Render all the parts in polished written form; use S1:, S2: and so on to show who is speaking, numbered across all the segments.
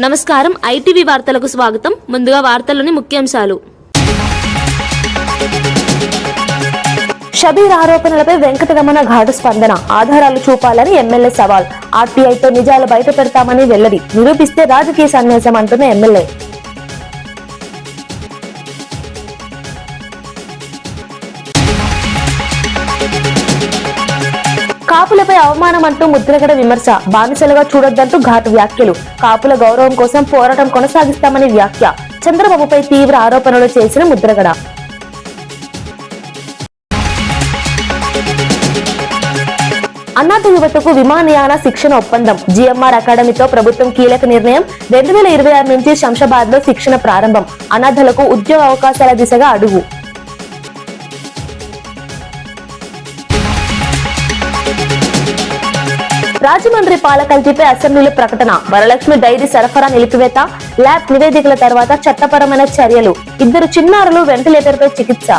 S1: నమస్కారం ఐటీవీ వార్తలకు స్వాగతం. ముందుగా వార్తల్లోని ముఖ్యాంశాలు.
S2: షబీర్ ఆరోపణలపై వెంకటరమణ ఘాటు స్పందన. ఆధారాలు చూపాలని ఎమ్మెల్యే సవాల్. ఆర్టీఐతో నిజాలు బయట పెడతామని వెల్లడి. నిరూపిస్తే రాజకీయ సన్యాసం అంటున్న ఎమ్మెల్యే. కాపులపై అవమానం అంటూ ముద్రగడ విమర్శ. బానిసలుగా చూడొద్దంటూ ఘాటు వ్యాఖ్యలు. కాపుల గౌరవం కోసం పోరాటం కొనసాగిస్తామని వ్యాఖ్య. చంద్రబాబుపై తీవ్ర ఆరోపణలు చేసిన ముద్రగడ. అన్నాథ యువతకు విమానయాన శిక్షణ ఒప్పందం. జిఎంఆర్ అకాడమీతో ప్రభుత్వం కీలక నిర్ణయం. 2026 నుంచి శంషాబాద్ లో శిక్షణ ప్రారంభం. అనాథలకు ఉద్యోగ అవకాశాల దిశగా అడుగు. రాజమండ్రి పాల కల్తీపై అసెంబ్లీలో ప్రకటన. వరలక్ష్మి డైరీ సరఫరా నిలిపివేత. ల్యాబ్ నివేదికల తర్వాత చట్టపరమైన చర్యలు. 2 చిన్నారులు వెంటిలేటర్పై చికిత్స.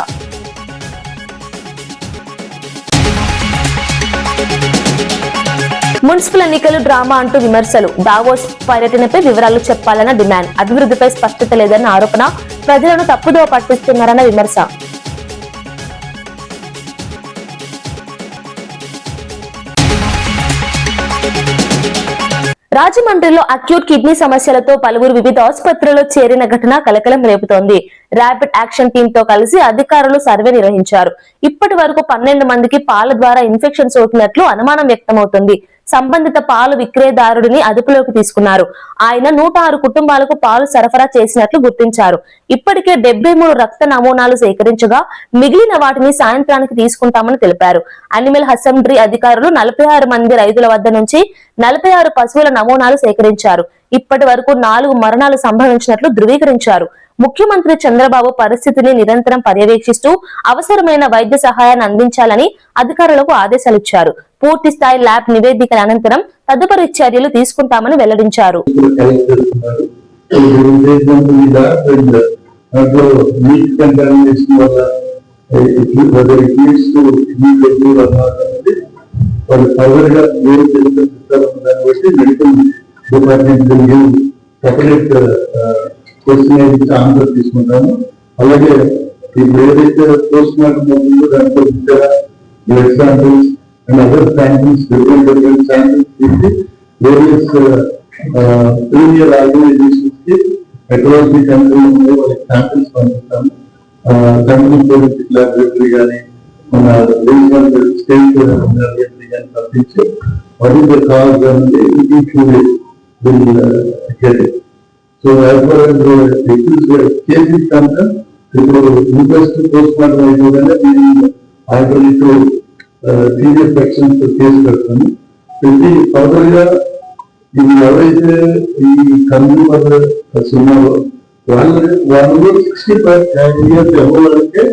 S2: మున్సిపల్ ఎన్నికలు డ్రామా అంటూ విమర్శలు. దావోస్ పర్యటనపై వివరాలు చెప్పాలన్న డిమాండ్. అభివృద్ధిపై స్పష్టత లేదన్న ఆరోపణ. ప్రజలను తప్పుదోవ పట్టిస్తున్నారన్న విమర్శ. రాజమండ్రిలో అక్యూట్ కిడ్నీ సమస్యలతో పలువురు వివిధ ఆసుపత్రుల్లో చేరిన ఘటన కలకలం రేపుతోంది. ర్యాపిడ్ యాక్షన్ టీమ్ తో కలిసి అధికారులు సర్వే నిర్వహించారు. ఇప్పటి వరకు 12 మందికి పాల ద్వారా ఇన్ఫెక్షన్ సోకినట్లు అనుమానం వ్యక్తమవుతుంది. సంబంధిత పాలు విక్రయదారుడిని అదుపులోకి తీసుకున్నారు. ఆయన 106 కుటుంబాలకు పాలు సరఫరా చేసినట్లు గుర్తించారు. ఇప్పటికే 73 రక్త నమూనాలు సేకరించగా మిగిలిన వాటిని సాయంత్రానికి తీసుకుంటామని తెలిపారు. అనిమల్ హస్బెండరీ అధికారులు 46 మంది రైతుల వద్ద నుంచి 46 పశువుల నమూనాలు సేకరించారు. ఇప్పటి వరకు 4 మరణాలు సంభవించినట్లు ధృవీకరించారు. ముఖ్యమంత్రి చంద్రబాబు పరిస్థితిని నిరంతరం పర్యవేక్షిస్తూ అవసరమైన వైద్య సహాయాన్ని అందించాలని అధికారులకు ఆదేశాలిచ్చారు. పూర్తి స్థాయి ల్యాబ్ నివేదికల అనంతరం తదుపరి చర్యలు తీసుకుంటామని వెల్లడించారు.
S3: ఆన్సర్ తీసుకుంటాము. అలాగే ఇప్పుడు ఏదైతే పోస్ట్ మార్టం అవుతుందో దాంట్లో blood samples and other samples different samples తీసి వేరియస్ ప్రీమియర్ ఆర్గనైజేషన్స్ కి అక్రాస్ ది కంట్రీ ఉండే వాళ్ళకి శాంపిల్స్ పంపిస్తాము. కంట్రీ ఫోరెన్సిక్ లాబొరేటరీ కానీ మన రీజనల్ స్టేట్ లాబొరేటరీ కానీ పంపించి వాట్ ఈస్ ద కాజ్ అనేది సో యాజ్ ఫర్ కేసు కనుక ఇప్పుడు ఇంట్రెస్ట్ పోస్ట్ మార్టం అయిపోగానే నేను ఆల్టర్నేట్ సీరియస్ సెక్షన్స్ కేసు పెడతాను. పెట్టి ఫర్దర్ గా ఇది ఎవరైతే ఈ కన్జ్యూమర్ ఉన్నారో వాళ్ళు 65 years ఎవరైతే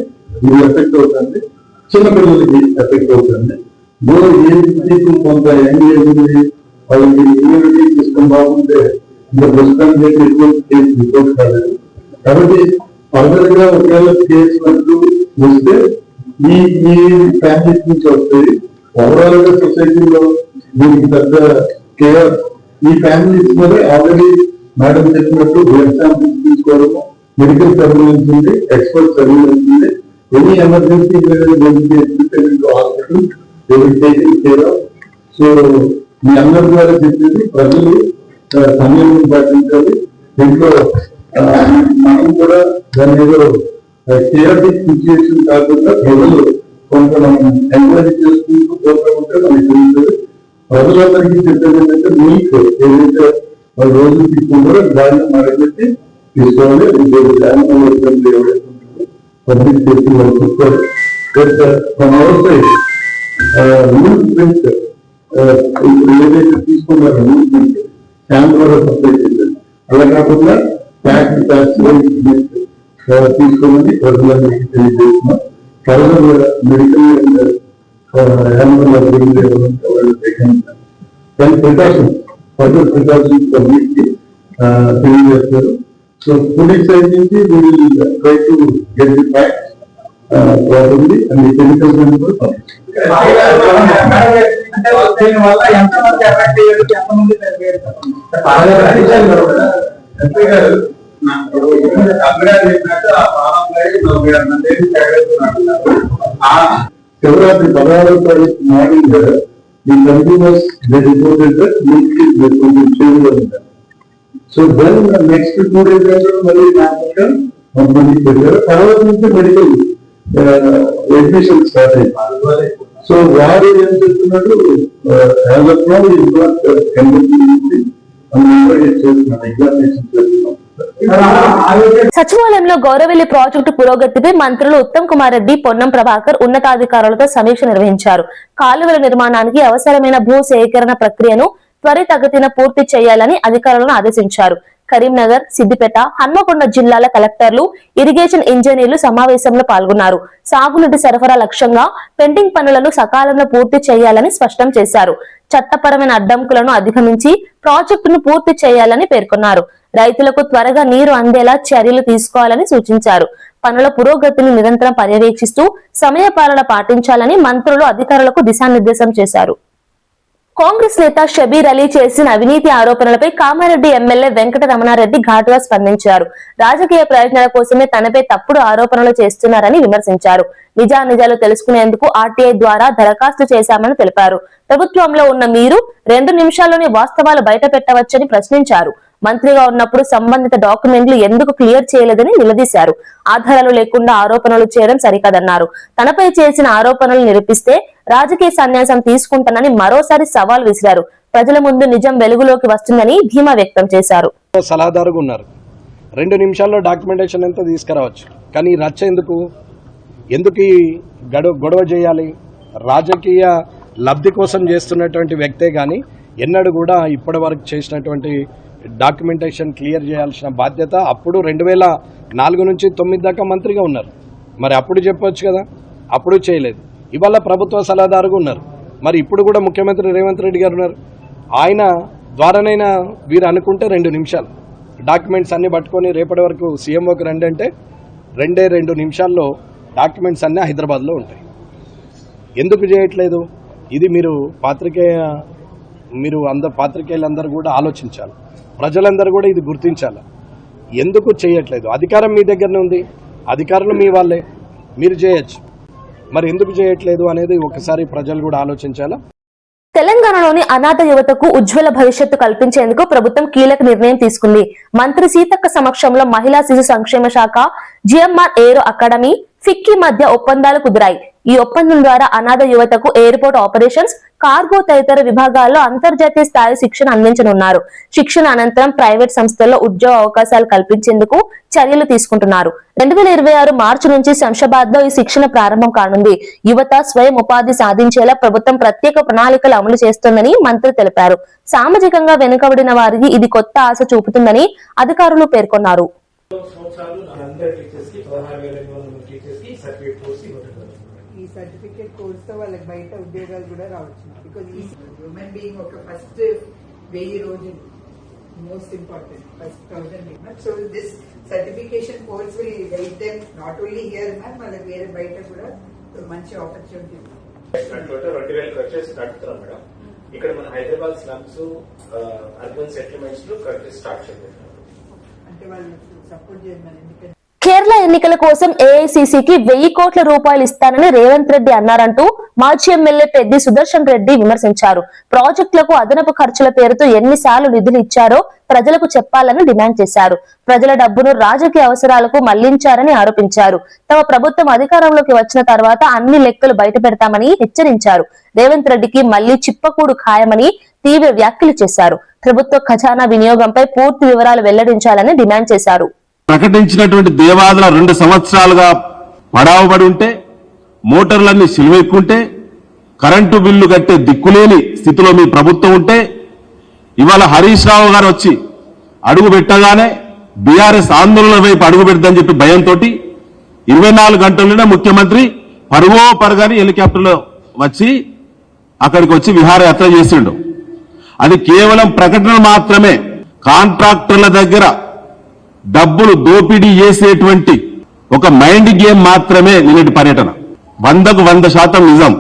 S3: ఇది ఎఫెక్ట్ అవుతుంది. చిన్నపిల్లలకి ఎఫెక్ట్ అవుతుంది. ఏజ్ కొంత యంగ్ ఏజ్ ఉంది, వాళ్ళకి ఇమ్యూనిటీ సిస్టమ్ బాగుంటే ఇంకా ప్రస్తుతానికి ఎక్కువ కేసు రిపోర్ట్ కాలేదు. కాబట్టి ఫర్దర్ గా ఒకవేళ కేసు అంటూ వస్తే ఈ ఫ్యామిలీస్ నుంచి వస్తాయి. ఓవరాల్ గా సొసైటీలో దీనికి పెద్ద కేర్. ఈ ఫ్యామిలీస్ మీద ఆల్రెడీ మేడం చెప్పినట్టు బ్లడ్ శాంపిల్స్ తీసుకోవడము, మెడికల్ సర్వీలెన్స్ ఉంది, ఎక్స్పర్ట్ సర్వీలెన్స్ ఉంది. Any emergency hospital taking care of. So మీ అందరి ద్వారా చెప్పేది ప్రజలు సమయం పాటించాలి. దీంట్లో మనం కూడా దాని ఏదో కేఆర్టిక్ సిచ్యుయేషన్ కాకుండా ప్రజలు కొంత మనం ఎంకరేజ్ చేసుకుంటూ పోతా ఉంటే మనకి తెలుస్తుంది. ప్రజలందరికీ చెప్పేది ఏంటంటే మీకు ఏదైతే వాళ్ళు రోజులు తీసుకుంటారో దాన్ని మరపెట్టి తీసుకోవాలి. ఎవరైతే పబ్లిక్ సేఫ్టీ వాళ్ళు చూస్తారు. మన అవసరం రూల్స్ ఏదైతే తీసుకున్నారో రూల్స్ క్యాంప్ ద్వారా సప్లై చేయాలి. అలా కాకుండా ట్యాక్స్ తీసుకోమని ప్రజలందరికీ తెలియజేస్తున్నాం. ఫర్దర్ మెడికల్ యానిమల్ అభివృద్ధి వాళ్ళు ప్రికాషన్స్ ఫర్దర్ ప్రికాషన్స్ పబ్లిక్కి తెలియజేస్తారు. సో పోలీస్ సైడ్ నుంచి try to get the facts properly and chemicals కూడా అంటే దీని వల్ల ఎంతమంది ఎఫెక్ట్ అయ్యారు, ఎంతమంది
S4: ఎస్పీ గారు అక్కడ చెప్పినట్టు ఆ పాలపై 46 మంది ప్రకటిస్తున్నారు. ఆ
S3: శివరాత్రి 16వ తారీఖు morning the consumers they reported that milk is కొంచెం చేదుగా ఉంది. సో దెన్ నెక్స్ట్ 2 days మళ్ళీ నార్మల్గా మందికి పెట్టారు. తర్వాత నుంచి మెడికల్ అడ్మిషన్ స్టార్ట్ అయింది. సో వారు ఏం చెప్తున్నాడు, యాజ్ ఆఫ్ నౌ చేస్తున్నాం, ఎగ్జామినేషన్ చేస్తున్నాం.
S2: సచివాలయంలో గౌరవెల్లి ప్రాజెక్టు పురోగతిపై మంత్రులు ఉత్తమ్ కుమార్ రెడ్డి, పొన్నం ప్రభాకర్ ఉన్నతాధికారులతో సమీక్ష నిర్వహించారు. కాలువల నిర్మాణానికి అవసరమైన భూ సేకరణ ప్రక్రియను త్వరితగతిన పూర్తి చేయాలని అధికారులను ఆదేశించారు. కరీంనగర్, సిద్దిపేట, హన్మకొండ జిల్లాల కలెక్టర్లు, ఇరిగేషన్ ఇంజనీర్లు సమావేశంలో పాల్గొన్నారు. సాగునీటి సరఫరా లక్ష్యంగా పెండింగ్ పనులను సకాలంలో పూర్తి చేయాలని స్పష్టం చేశారు. చట్టపరమైన అడ్డంకులను అధిగమించి ప్రాజెక్టును పూర్తి చేయాలని పేర్కొన్నారు. రైతులకు త్వరగా నీరు అందేలా చర్యలు తీసుకోవాలని సూచించారు. పనుల పురోగతిని నిరంతరం పర్యవేక్షిస్తూ సమయపాలన పాటించాలని మంత్రులు అధికారులకు దిశానిర్దేశం చేశారు. కాంగ్రెస్ నేత షబీర్ అలీ చేసిన అవినీతి ఆరోపణలపై కామారెడ్డి ఎమ్మెల్యే వెంకట రమణారెడ్డి ఘాటుగా స్పందించారు. రాజకీయ ప్రయోజనాల కోసమే తనపై తప్పుడు ఆరోపణలు చేస్తున్నారని విమర్శించారు. నిజానిజాలు తెలుసుకునేందుకు ఆర్టీఐ ద్వారా దరఖాస్తు చేశామని తెలిపారు. ప్రభుత్వంలో ఉన్న మీరు 2 నిమిషాల్లోనే వాస్తవాలు బయట పెట్టవచ్చని ప్రశ్నించారు. మంత్రిగా ఉన్నప్పుడు సంబంధిత డాక్యుమెంట్లు ఎందుకు క్లియర్ చేయలేదని నిలదీశారు. ఆధారాలు లేకుండా ఆరోపణలు చేయడం సరికాదన్నారు. తనపై చేసిన ఆరోపణలు నిరూపిస్తే రాజకీయ సన్యాసం తీసుకుంటానని మరోసారి సవాల్ విసిరారు. ప్రజల ముందు నిజం వెలుగులోకి వస్తుందని ధీమా వ్యక్తం చేశారు.
S5: సలహాదారుగా ఉన్నారు, 2 నిమిషాల్లో డాక్యుమెంటేషన్ ఎంత తీసుకురావచ్చు. కానీ రచ్చ ఎందుకు గొడవ చేయాలి? రాజకీయ లబ్ధి కోసం చేస్తున్నటువంటి వ్యక్తే కానీ ఎన్నడూ కూడా ఇప్పటి వరకు చేసినటువంటి డాక్యుమెంటేషన్ క్లియర్ చేయాల్సిన బాధ్యత అప్పుడు 2004 నుంచి 9 దాకా మంత్రిగా ఉన్నారు. మరి అప్పుడు చెప్పొచ్చు కదా, అప్పుడు చేయలేదు. ఇవాళ ప్రభుత్వ సలహాదారుగా ఉన్నారు. మరి ఇప్పుడు కూడా ముఖ్యమంత్రి రేవంత్ రెడ్డి గారు ఉన్నారు. ఆయన ద్వారానైనా వీరు అనుకుంటే 2 నిమిషాలు డాక్యుమెంట్స్ అన్ని పట్టుకొని రేపటి వరకు సీఎంఓకి రండి అంటే 2 నిమిషాల్లో డాక్యుమెంట్స్ అన్నీ హైదరాబాద్లో ఉంటాయి. ఎందుకు చేయట్లేదు? ఇది మీరు పాత్రికేయులందరూ కూడా ఆలోచించాలి. ప్రజలందరూ కూడా ఇది గుర్తించాలి. ఎందుకు చేయట్లేదు? అధికారం మీ దగ్గరనే ఉంది, అధికారులు మీ వాళ్ళే, మీరు చేయొచ్చు. మరి ఎందుకు చేయట్లేదు అనేది ఒకసారి ప్రజలు కూడా ఆలోచించాలా.
S2: తెలంగాణలోని అనాథ యువతకు ఉజ్వల భవిష్యత్తు కల్పించేందుకు ప్రభుత్వం కీలక నిర్ణయం తీసుకుంది. మంత్రి సీతక్క సమక్షంలో మహిళా శిశు సంక్షేమ శాఖ, జిఎంఆర్ ఏరో అకాడమీ, ఫిక్కీ మధ్య ఒప్పందాలు కుదిరాయి. ఈ ఒప్పందం ద్వారా అనాథ యువతకు ఎయిర్పోర్ట్ ఆపరేషన్స్, కార్గో తదితర విభాగాల్లో అంతర్జాతీయ స్థాయి శిక్షణ అందించనున్నారు. శిక్షణ అనంతరం ప్రైవేట్ సంస్థల్లో ఉద్యోగ అవకాశాలు కల్పించేందుకు చర్యలు తీసుకుంటున్నారు. 2026 మార్చి నుంచి శంషాబాద్ లో ఈ శిక్షణ ప్రారంభం కానుంది. యువత స్వయం ఉపాధి సాధించేలా ప్రభుత్వం ప్రత్యేక ప్రణాళికలు అమలు చేస్తోందని మంత్రి తెలిపారు. సామాజికంగా వెనుకబడిన వారికి ఇది కొత్త ఆశ చూపుతుందని అధికారులు పేర్కొన్నారు.
S6: ఈ సర్టిఫికేట్ కోర్స్ తో వాళ్ళకి బయట ఉద్యోగాలు కూడా రావచ్చు. బికాజ్ ఈ హ్యూమన్ బీయింగ్ ఒక ఫస్ట్ 1000 రోజులు most important, first 1000. So this certification course will guide them not only here ma'am, వాళ్ళకి వేరే బయట కూడా మంచి ఆపర్చునిటీ.
S7: 20,000 ఖర్చు చేసి నడుపుతున్నాం మేడం. ఇక్కడ మన హైదరాబాద్ స్లమ్స్, అర్బన్ సెటిల్మెంట్స్ లో ఖర్చు స్టార్ట్ చేయాలి
S6: అంటే వాళ్ళు సపోర్ట్ చేయాలి. ఎందుకంటే
S2: కేరళ ఎన్నికల కోసం ఏఐసీసీకి 1000 కోట్ల రూపాయలు ఇస్తానని రేవంత్ రెడ్డి అన్నారంటూ మాజీ ఎమ్మెల్యే పెద్ది సుదర్శన్ రెడ్డి విమర్శించారు. ప్రాజెక్టులకు అదనపు ఖర్చుల పేరుతో ఎన్నిసార్లు నిధులు ఇచ్చారో ప్రజలకు చెప్పాలని డిమాండ్ చేశారు. ప్రజల డబ్బును రాజకీయ అవసరాలకు మళ్లించారని ఆరోపించారు. తమ ప్రభుత్వం అధికారంలోకి వచ్చిన తర్వాత అన్ని లెక్కలు బయట పెడతామని హెచ్చరించారు. రేవంత్ రెడ్డికి మళ్లీ చిప్పకూడు ఖాయమని తీవ్ర వ్యాఖ్యలు చేశారు. ప్రభుత్వ ఖజానా వినియోగంపై పూర్తి వివరాలు వెల్లడించాలని డిమాండ్ చేశారు.
S8: ప్రకటించినటువంటి దేవాదుల 2 సంవత్సరాలుగా పడావబడి ఉంటే, మోటార్లన్నీ సిలువెక్కుంటే, కరెంటు బిల్లు కట్టే దిక్కులేని స్థితిలో మీ ప్రభుత్వం ఉంటే, ఇవాళ హరీష్ రావు గారు వచ్చి అడుగు పెట్టగానే బీఆర్ఎస్ ఆందోళన వైపు అడుగు పెడదని చెప్పి భయంతో 24 గంటల్లోనే ముఖ్యమంత్రి పరుగో పరుగని హెలికాప్టర్లో వచ్చి అక్కడికి వచ్చి విహారయాత్ర చేసిండు. అది కేవలం ప్రకటనలు మాత్రమే. కాంట్రాక్టర్ల దగ్గర డబ్బులు దోపిడీ చేసేటువంటి ఒక మైండ్ గేమ్ మాత్రమే నిన్నటి పర్యటన. 100కు 100% నిజం.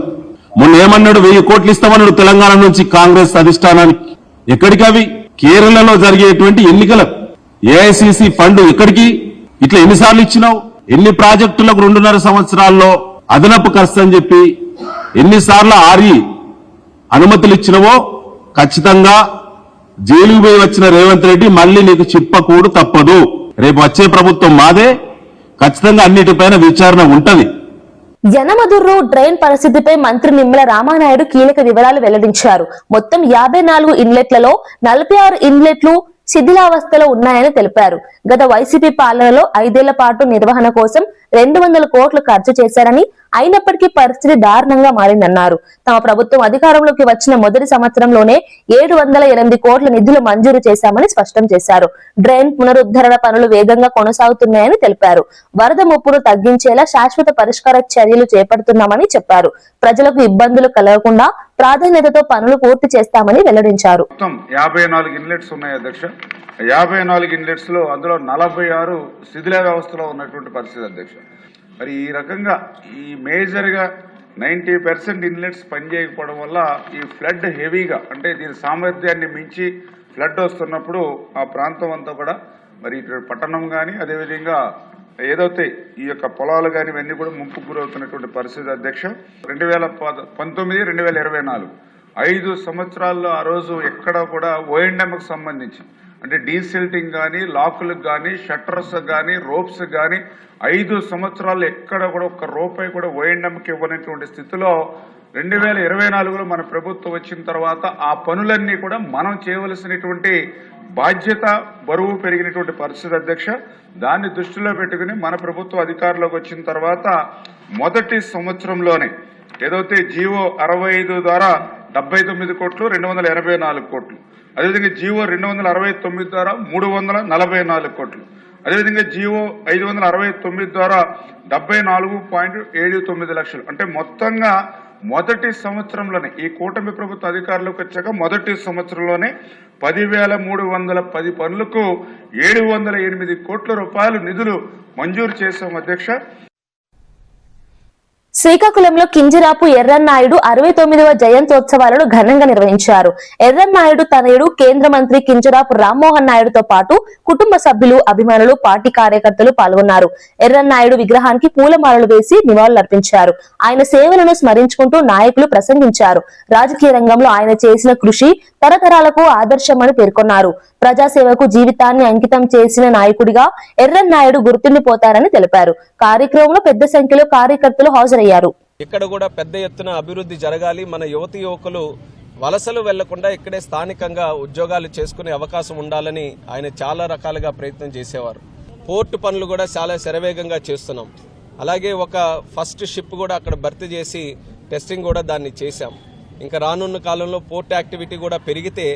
S8: మొన్న ఏమన్నాడు, 1000 కోట్లు ఇస్తామన్నాడు తెలంగాణ నుంచి కాంగ్రెస్ అధిష్టానానికి. ఎక్కడికి అవి? కేరళలో జరిగేటువంటి ఎన్నికలకు ఏఐసిసి ఫండ్ ఎక్కడికి? ఇట్లా ఎన్నిసార్లు ఇచ్చినావు? ఎన్ని ప్రాజెక్టులకు 2.5 సంవత్సరాల్లో అదనపు ఖర్చు అని చెప్పి ఎన్నిసార్లు అనుమతులు ఇచ్చినవో ఖచ్చితంగా జైలుకు పోయి వచ్చిన రేవంత్ రెడ్డి మళ్ళీ నీకు చిప్పకూడు తప్పదు. రేపు వచ్చే ప్రభుత్వం మాదే, ఖచ్చితంగా అన్నిటిపైన విచారణ ఉంటది.
S2: యనమదుర్రు డ్రైన్ పరిస్థితిపై మంత్రి నిమ్మల రామానాయుడు కీలక వివరాలు వెల్లడించారు. మొత్తం 54 ఇన్లెట్లలో 46 ఇన్లెట్లు శిథిలావస్థలో ఉన్నాయని తెలిపారు. గత వైసీపీ పాలనలో 5 ఏళ్ల పాటు నిర్వహణ కోసం 200 కోట్లు ఖర్చు చేశారని, అయినప్పటికీ పరిస్థితి దారుణంగా మారిందన్నారు. తమ ప్రభుత్వం అధికారంలోకి వచ్చిన మొదటి సంవత్సరంలోనే 708 కోట్ల నిధులు మంజూరు చేశామని స్పష్టం చేశారు. డ్రైన్ పునరుద్ధరణ పనులు వేగంగా కొనసాగుతున్నాయని తెలిపారు. వరద ముప్పును తగ్గించేలా శాశ్వత పరిష్కార చర్యలు చేపడుతున్నామని చెప్పారు. ప్రజలకు ఇబ్బందులు కలగకుండా ప్రాధాన్యతతో పనులు పూర్తి చేస్తామని వెల్లడించారు.
S4: 54 ఇన్లెట్స్ ఉన్నాయి అధ్యక్ష. 54 ఇన్లెట్స్ లో అందులో 46 శిథిల వ్యవస్థలో ఉన్నటువంటి పరిస్థితి అధ్యక్ష. మరి ఈ రకంగా ఈ మేజర్ గా 90% ఇన్లెట్స్ పనిచేయకపోవడం వల్ల ఈ ఫ్లడ్ హెవీగా, అంటే దీని సామర్థ్యాన్ని మించి ఫ్లడ్ వస్తున్నప్పుడు ఆ ప్రాంతం అంతా కూడా మరి ఇటు పట్టణం కానీ అదేవిధంగా ఏదైతే ఈ యొక్క పొలాలు కానీ ఇవన్నీ కూడా ముంపుకు గురవుతున్నటువంటి పరిస్థితి అధ్యక్ష. 2019, 2024 5 సంవత్సరాల్లో ఆ రోజు ఎక్కడ కూడా ఓఎండ్ఎంకి సంబంధించి అంటే డీసిల్టింగ్ కానీ, లాకులకు కానీ, షట్టర్స్ కానీ, రోప్స్ కానీ 5 సంవత్సరాలు ఎక్కడ కూడా ఒక్క రూపాయి కూడా ఓఎండ్ఎంకి ఇవ్వనటువంటి స్థితిలో 2024లో మన ప్రభుత్వం వచ్చిన తర్వాత ఆ పనులన్నీ కూడా మనం చేయవలసినటువంటి బాధ్యత, బరువు పెరిగినటువంటి పరిస్థితి అధ్యక్ష. దాన్ని దృష్టిలో పెట్టుకుని మన ప్రభుత్వం అధికారంలోకి వచ్చిన తర్వాత మొదటి సంవత్సరంలోనే ఏదైతే జీవో 65 ద్వారా 79 కోట్లు 284 కోట్లు, అదేవిధంగా జీవో 269 ద్వారా 344 కోట్లు, అదేవిధంగా జీవో 569 ద్వారా 74.79 లక్షలు, అంటే మొత్తంగా మొదటి సంవత్సరంలోనే ఈ కూటమి ప్రభుత్వ అధికారంలోకి వచ్చాక మొదటి సంవత్సరంలోనే 10,310 పనులకు 708 కోట్ల రూపాయలు నిధులు మంజూరు చేశాం అధ్యక్ష.
S2: శ్రీకాకుళంలో కింజరాపు ఎర్రన్నాయుడు 69వ జయంతోత్సవాలను ఘనంగా నిర్వహించారు. ఎర్రన్నాయుడు తనయుడు కేంద్ర మంత్రి కింజరాపు రామ్మోహన్ నాయుడుతో పాటు కుటుంబ సభ్యులు, అభిమానులు, పార్టీ కార్యకర్తలు పాల్గొన్నారు. ఎర్రన్నాయుడు విగ్రహానికి పూలమాలలు వేసి నివాళులర్పించారు. ఆయన సేవలను స్మరించుకుంటూ నాయకులు ప్రసంగించారు. రాజకీయ రంగంలో ఆయన చేసిన కృషి తరతరాలకు ఆదర్శమని పేర్కొన్నారు. ప్రజాసేవకు జీవితాన్ని అంకితం చేసిన నాయకుడిగా ఎర్రన్నాయుడు గుర్తుండిపోతారని తెలిపారు. కార్యక్రమంలో పెద్ద సంఖ్యలో కార్యకర్తలు హాజరయ్యారు.
S5: ఇక్కడ కూడా పెద్ద ఎత్తున అభివృద్ధి జరగాలి, మన యువకులు వలసలు వెళ్లకుండా ఇక్కడే స్థానికంగా ఉద్యోగాలు చేసుకునే అవకాశం ఉండాలని ఆయన చాలా రకాలుగా ప్రయత్నం చేసేవారు. పోర్టు పనులు కూడా చాలా శరవేగంగా చేస్తున్నాం. అలాగే ఒక ఫస్ట్ షిప్ కూడా అక్కడ భర్తీ చేసి టెస్టింగ్ కూడా దాన్ని చేశాం. ఇంకా రానున్న కాలంలో పోర్ట్ యాక్టివిటీ కూడా పెరిగితే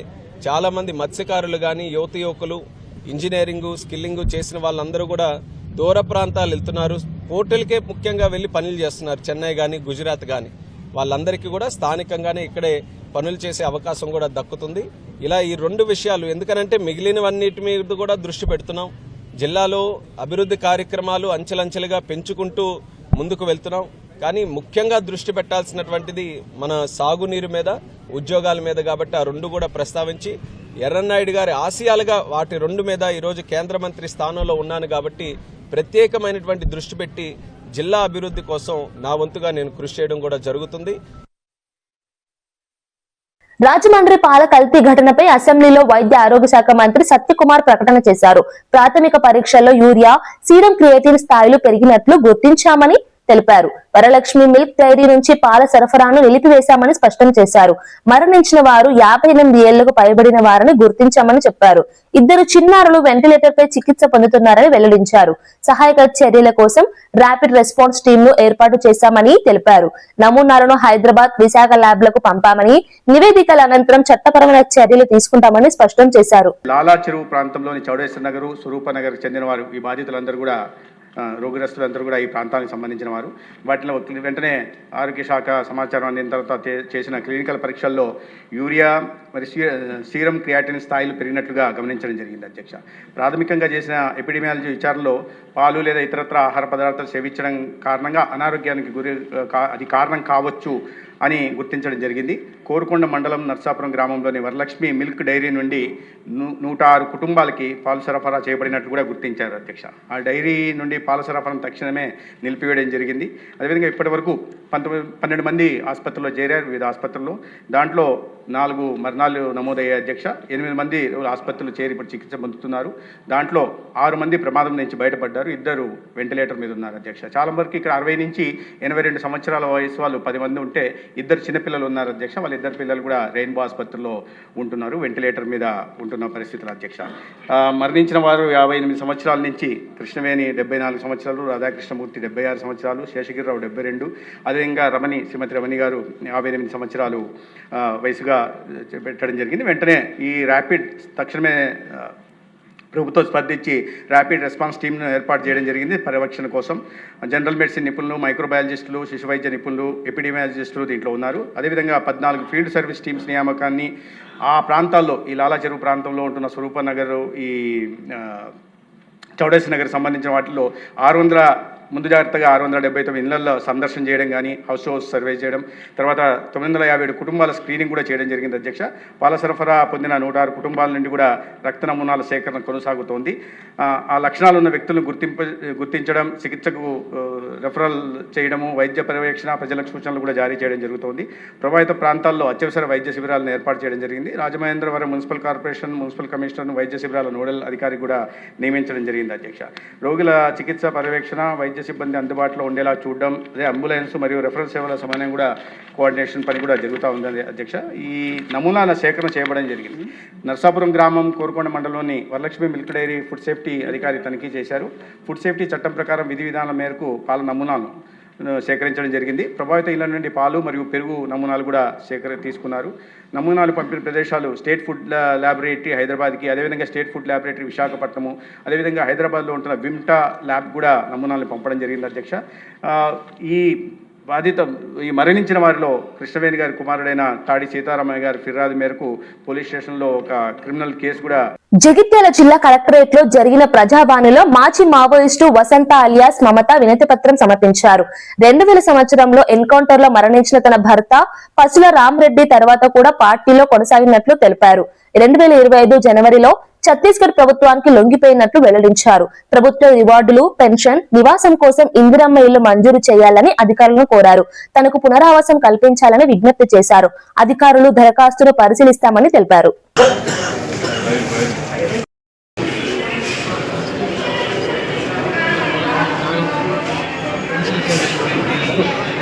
S5: చాలా మంది మత్స్యకారులు కానీ, యువకులు, ఇంజనీరింగ్, స్కిల్లింగ్ చేసిన వాళ్ళందరూ కూడా దూర ప్రాంతాలు వెళ్తున్నారు. పోర్టులకే ముఖ్యంగా వెళ్లి పనులు చేస్తున్నారు. చెన్నై కానీ, గుజరాత్ కానీ, వాళ్ళందరికీ కూడా స్థానికంగానే ఇక్కడే పనులు చేసే అవకాశం కూడా దక్కుతుంది. ఇలా ఈ 2 విషయాలు, ఎందుకనంటే మిగిలినవన్నిటి మీద కూడా దృష్టి పెడుతున్నాం. జిల్లాలో అభివృద్ధి కార్యక్రమాలు అంచెలంచెలుగా పెంచుకుంటూ ముందుకు వెళ్తున్నాం. కానీ ముఖ్యంగా దృష్టి పెట్టాల్సినటువంటిది మన సాగునీరు మీద, ఉద్యోగాల మీద. కాబట్టి ఆ 2 కూడా ప్రస్తావించి ఎర్రన్నాయుడు గారి ఆశయాలుగా వాటి 2 మీద ఈరోజు కేంద్ర మంత్రి స్థానంలో ఉన్నాను కాబట్టి ప్రత్యేకమైనటువంటి దృష్టి పెట్టి జిల్లా అభివృద్ధి కోసం నా వంతుగా నేను కృషి చేయడం కూడా జరుగుతుంది.
S2: రాజమండ్రి పాల కల్తీ ఘటనపై అసెంబ్లీలో వైద్య ఆరోగ్య శాఖ మంత్రి సత్యకుమార్ ప్రకటన చేశారు. ప్రాథమిక పరీక్షల్లో యూరియా, సీరం క్రియేటిన్ స్థాయిలు పెరిగినట్లు గుర్తించామని తెలిపారు. వరలక్ష్మి మిల్క్ డైరీ నుంచి పాల సరఫరాను నిలిపివేశామని స్పష్టం చేశారు. మరణించిన వారు 58 ఏళ్లకు పైబడిన వారని గుర్తించామని చెప్పారు. 2 చిన్నారులు వెంటిలేటర్ పై చికిత్స పొందుతున్నారని వెల్లడించారు. సహాయక చర్యల కోసం ర్యాపిడ్ రెస్పాన్స్ టీమ్ ను ఏర్పాటు చేశామని తెలిపారు. నమూనాలను హైదరాబాద్, విశాఖ ల్యాబ్లకు పంపామని, నివేదికల అనంతరం చట్టపరమైన చర్యలు తీసుకుంటామని స్పష్టం చేశారు.
S9: లాలా చెరువు ప్రాంతంలోని చౌడేశ్వర నగర్, స్వరూప నగర్ చెందిన వారు ఈ బాధితులందరూ కూడా రోగిగ్రస్తులందరూ కూడా ఈ ప్రాంతానికి సంబంధించిన వారు. వాటిలో వెంటనే ఆరోగ్య శాఖ సమాచారం అందిన తర్వాత చేసిన క్లినికల్ పరీక్షల్లో యూరియా మరి సీరం క్రియాటిన్ స్థాయిలు పెరిగినట్లుగా గమనించడం జరిగింది అధ్యక్ష. ప్రాథమికంగా చేసిన ఎపిడెమియాలజీ విచారణలో పాలు లేదా ఇతరత్ర ఆహార పదార్థాలు సేవించడం కారణంగా అనారోగ్యానికి అది కారణం కావచ్చు అని గుర్తించడం జరిగింది. కోరుకొండ మండలం నర్సాపురం గ్రామంలోని వరలక్ష్మి మిల్క్ డైరీ నుండి 106 కుటుంబాలకి పాలు సరఫరా చేయబడినట్లు కూడా గుర్తించారు అధ్యక్ష. ఆ డైరీ నుండి పాల సరఫరాను తక్షణమే నిలిపివేయడం జరిగింది. అదేవిధంగా ఇప్పటి వరకు 12 మంది ఆసుపత్రిలో చేరారు, వివిధ ఆసుపత్రుల్లో. దాంట్లో 4 మరణాలు నమోదయ్యాయి అధ్యక్ష. 8 మంది ఆసుపత్రులు చేరి ఇప్పుడు చికిత్స పొందుతున్నారు. దాంట్లో 6 మంది ప్రమాదం నుంచి బయటపడ్డారు, 2 వెంటిలేటర్ మీద ఉన్నారు అధ్యక్ష. చాలా వరకు ఇక్కడ 60 నుంచి 82 సంవత్సరాల వయసు వాళ్ళు 10 మంది ఉంటే 2 చిన్నపిల్లలు ఉన్నారు అధ్యక్ష. వాళ్ళ 2 పిల్లలు కూడా రెయిన్బో ఆసుపత్రిలో ఉంటున్నారు, వెంటిలేటర్ మీద ఉంటున్న పరిస్థితులు అధ్యక్ష. మరణించిన వారు 58 సంవత్సరాల నుంచి కృష్ణవేణి 74 సంవత్సరాలు, రాధాకృష్ణమూర్తి 76 సంవత్సరాలు, శేషగిరిరావు 72, అదేవిధంగా శ్రీమతి రమణి గారు 58 సంవత్సరాలు వయసుగా పెట్టడం జరిగింది. వెంటనే ఈ ర్యాపిడ్ తక్షణమే ప్రభుత్వం స్పందించి ర్యాపిడ్ రెస్పాన్స్ టీమ్ను ఏర్పాటు చేయడం జరిగింది పర్యవేక్షణ కోసం. జనరల్ మెడిసిన్ నిపుణులు, మైక్రోబయాలజిస్టులు, శిశు వైద్య నిపుణులు, ఎపిడెమియాలజిస్టులు దీంట్లో ఉన్నారు. అదేవిధంగా 14 ఫీల్డ్ సర్వీస్ టీమ్స్ నియామకాన్ని ఆ ప్రాంతాల్లో, ఈ లాలా చెరువు ప్రాంతంలో ఉంటున్న స్వరూప నగర్, ఈ చౌడేశ్వరి నగర్ సంబంధించిన వాటిలో ముందు జాగ్రత్తగా 679 ఇళ్లలో సందర్శన చేయడం కానీ, హౌస్ సర్వే చేయడం, తర్వాత 957 కుటుంబాల స్క్రీనింగ్ కూడా చేయడం జరిగింది అధ్యక్ష. పాల సరఫరా పొందిన 106 కుటుంబాల నుండి కూడా రక్త నమూనాల సేకరణ కొనసాగుతోంది. ఆ లక్షణాలు ఉన్న వ్యక్తులను గుర్తించడం, చికిత్సకు రెఫరల్ చేయడము, వైద్య పర్యవేక్షణ, ప్రజలకు సూచనలు కూడా జారీ చేయడం జరుగుతోంది. ప్రభావిత ప్రాంతాల్లో అత్యవసర వైద్య శిబిరాలను ఏర్పాటు చేయడం జరిగింది. రాజమహేంద్రవరం మున్సిపల్ కార్పొరేషన్ మున్సిపల్ కమిషనర్ను వైద్య శిబిరాల నోడల్ అధికారి కూడా నియమించడం జరిగింది అధ్యక్ష. రోగుల చికిత్స పర్యవేక్షణ, వైద్య సిబ్బంది అందుబాటులో ఉండేలా చూడడం, అదే అంబులెన్స్ మరియు రెఫరల్ సేవల సమన్వయం కూడా కోఆర్డినేషన్ పని కూడా జరుగుతూ ఉంది అధ్యక్ష. ఈ నమూనాల సేకరణ చేయబడడం జరిగింది. నర్సాపురం గ్రామం కోరుకొండ మండలంలోని Varalakshmi milk dairy food safety అధికారి తనిఖీ చేశారు. ఫుడ్ సేఫ్టీ చట్టం ప్రకారం విధి విధానాల మేరకు పాల నమూనాలను సేకరించడం జరిగింది. ప్రభావిత ఇళ్ల నుండి పాలు మరియు పెరుగు నమూనాలు కూడా తీసుకున్నారు. నమూనాలు పంపిన ప్రదేశాలు స్టేట్ ఫుడ్ ల్యాబొరేటరీ హైదరాబాద్కి, అదేవిధంగా స్టేట్ ఫుడ్ ల్యాబొరేటరీ విశాఖపట్నము, అదేవిధంగా హైదరాబాద్లో ఉంటున్న విమ్టా ల్యాబ్ కూడా నమూనాలను పంపడం జరిగింది అధ్యక్ష. ఈ మరణించిన వారిలో కృష్ణవేణి గారి కుమారుడైన తాడి సీతారామయ్య గారి ఫిర్యాదు మేరకు పోలీస్ స్టేషన్లో ఒక క్రిమినల్ కేసు కూడా.
S2: జగిత్యాల జిల్లా కలెక్టరేట్ లో జరిగిన ప్రజావాణిలో మాజీ మావోయిస్టు వసంత అలియాస్ మమత వినతి పత్రం సమర్పించారు. 2000 సంవత్సరంలో ఎన్కౌంటర్ లో మరణించిన తన భర్త పసుల రామరెడ్డి తర్వాత కూడా పార్టీలో కొనసాగినట్లు తెలిపారు. 2025 జనవరిలో ఛత్తీస్గఢ్ ప్రభుత్వానికి లొంగిపోయినట్లు వెల్లడించారు. ప్రభుత్వ రివార్డులు, పెన్షన్, నివాసం కోసం ఇందిరమ్మ ఇల్లు మంజూరు చేయాలని అధికారులను కోరారు. తనకు పునరావాసం కల్పించాలని విజ్ఞప్తి చేశారు. అధికారులు దరఖాస్తును పరిశీలిస్తామని తెలిపారు.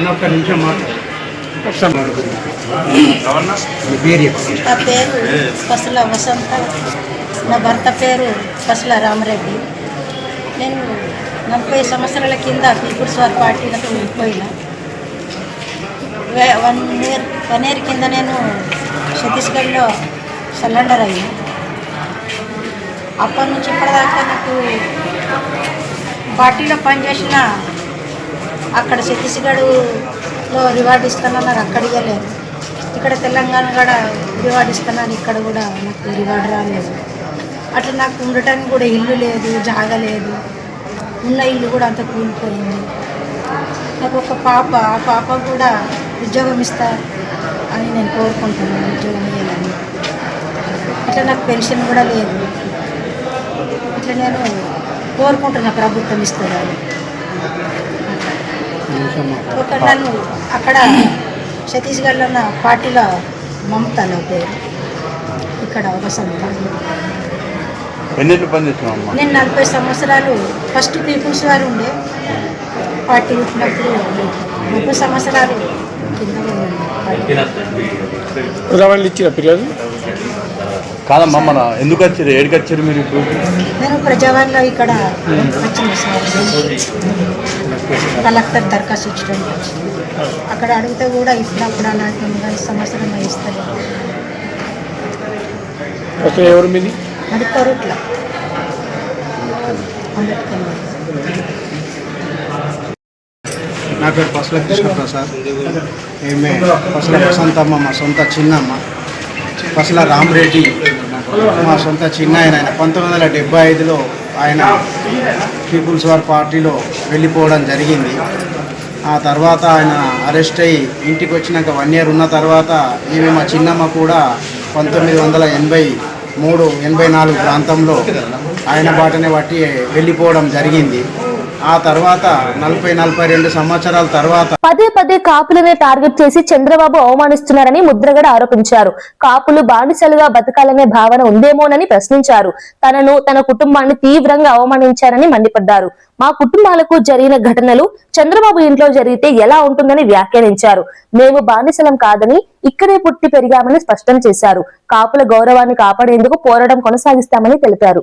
S10: నా పేరు పసుల వసంత, నా భర్త పేరు పసుల రామరెడ్డి. నేను 40 సంవత్సరాల కింద పీపుల్స్ వార్ పార్టీలకు పోయిన 1 ఇయర్ కింద నేను ఛత్తీస్గఢ్లో సరెండర్ అయ్యి అప్పటి నుంచి ఇప్పటిదాకా నాకు పార్టీలో పనిచేసిన అక్కడ ఛత్తీస్గఢ్లో రివార్డు ఇస్తానన్నారు, అక్కడ ఇవ్వలేదు. ఇక్కడ తెలంగాణ కూడా రివార్డు ఇస్తానని ఇక్కడ కూడా నాకు రివార్డు రాలేదు. అట్లా నాకు ఉండటానికి కూడా ఇల్లు లేదు, జాగా లేదు. ఉన్న ఇల్లు కూడా అంత కూలిపోయింది. నాకు ఒక పాప, ఆ పాప కూడా ఉద్యోగం ఇస్తా అని నేను కోరుకుంటున్నాను, ఉద్యోగం ఇవ్వాలని. అట్లా నాకు పెన్షన్ కూడా లేదు. ఇట్లా నేను కోరుకుంటున్నా ప్రభుత్వం ఇస్తుందని. ఒక నన్ను అక్కడ ఛత్తీస్గఢ్లో ఉన్న పార్టీలో మమత నా పేరు, ఇక్కడ వసంత. నేను 40 సంవత్సరాలు ఫస్ట్ పీపుల్స్ వారు ఉండే పార్టీ వచ్చినప్పుడు 30 సంవత్సరాలు కింద
S5: పిల్లలు కాదమ్మా. మన ఎందుకు వచ్చారు, ఏడికి వచ్చారు మీరు ఇప్పుడు?
S10: నేను ప్రజావాణిలో ఇక్కడ వచ్చిన సార్ కలెక్టర్ దరఖాస్తు ఇచ్చడానికి వచ్చింది. అక్కడ అడిగితే కూడా ఇప్పుడప్పుడు అలాంటి 5 సంవత్సరం ఇస్తారు.
S5: ఎవరు మీది?
S10: అది కొరుట్ల అంబేద్కర్.
S11: నా పేరు పసుల కృష్ణప్రసాద్. ఈమె పసుల వసంతమ్మ మా సొంత చిన్నమ్మ. పసుల రామరెడ్డి మా సొంత చిన్న ఆయన. 1975లో ఆయన పీపుల్స్ వార్ పార్టీలో వెళ్ళిపోవడం జరిగింది. ఆ తర్వాత ఆయన అరెస్ట్ అయ్యి ఇంటికి వచ్చినాక 1 year ఉన్న తర్వాత ఈమె మా చిన్నమ్మ కూడా 1983-84 ప్రాంతంలో ఆయన బాటనే బట్టి వెళ్ళిపోవడం జరిగింది. ఆ తర్వాత 40-42 సంవత్సరాల తర్వాత
S2: పదే పదే కాపులనే టార్గెట్ చేసి చంద్రబాబు అవమానిస్తున్నారని ముద్రగడ ఆరోపించారు. కాపులు బానిసలుగా బతకాలనే భావన ఉందేమోనని ప్రశ్నించారు. తనను తన కుటుంబాన్ని తీవ్రంగా అవమానించారని మండిపడ్డారు. మా కుటుంబాలకు జరిగిన ఘటనలు చంద్రబాబు ఇంట్లో జరిగితే ఎలా ఉంటుందని వ్యాఖ్యానించారు. మేము బానిసలం కాదని ఇక్కడే పుట్టి పెరిగామని స్పష్టం చేశారు. కాపుల గౌరవాన్ని కాపాడేందుకు పోరాటం కొనసాగిస్తామని తెలిపారు.